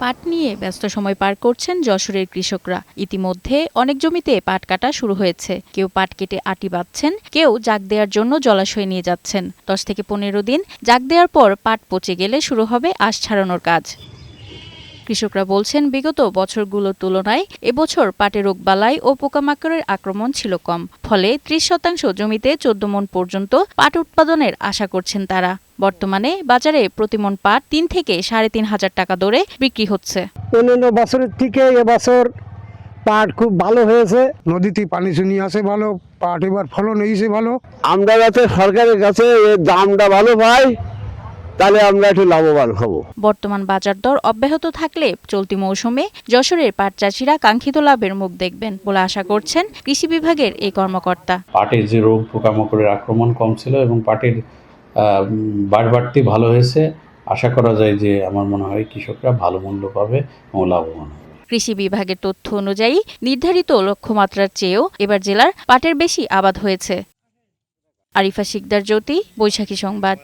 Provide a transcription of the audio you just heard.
পাট নিয়ে ব্যস্ত সময় পার করছেন যশোরের কৃষকরা। ইতিমধ্যে অনেক জমিতে পাট কাটা শুরু হয়েছে। কেউ পাট কেটে আটি বাঁধছেন, কেউ জাগ দেওয়ার জন্য জলাশয়ে নিয়ে যাচ্ছেন। 10 থেকে 15 দিন জাগ দেওয়ার পর পাট পচে গেলে শুরু হবে আঁশ ছাড়ানোর কাজ। কৃষকরা বলছেন, বিগত বছরগুলোর তুলনায় এবছর পাটে রোগবালাই ও পোকামাকড়ের আক্রমণ ছিল কম। ফলে 30% জমিতে 14 মণ পর্যন্ত পাট উৎপাদনের আশা করছেন তারা। বর্তমানে বাজারে প্রতিমণ পাট 3 থেকে 3,500 টাকা দরে বিক্রি হচ্ছে। অন্যান্য বছরের থেকে এবছর পাট খুব ভালো হয়েছে। নদীতে পানি শুনি আসে ভালো, পাট এবার ফলন হয়েছে ভালো। আমরা যাতে সরকারের কাছে এর দামটা ভালো পাই, তাহলে আমরা একটু লাভবান হব। বর্তমান বাজার দর অব্যাহত থাকলে চলতি মৌসুমে যশোরের পাট চাষিরা কাঙ্ক্ষিত লাভের মুখ দেখবেন বলে আশা করছেন কৃষি বিভাগের এই কর্মকর্তা। পাটের যে রোগ পোকামাকড়ের আক্রমণ কম ছিল এবং পাটের বাড়তি ভালো হয়েছে। আশা করা যায় যে আমার মনে হয় কৃষকরা ভালো মূল্য পাবে এবং লাভবান হবে। কৃষি বিভাগের তথ্য অনুযায়ী নির্ধারিত লক্ষ্যমাত্রার চেয়েও এবার জেলার পাটের বেশি আবাদ হয়েছে। আরিফা শিকদার জ্যোতি, বৈশাখী সংবাদ।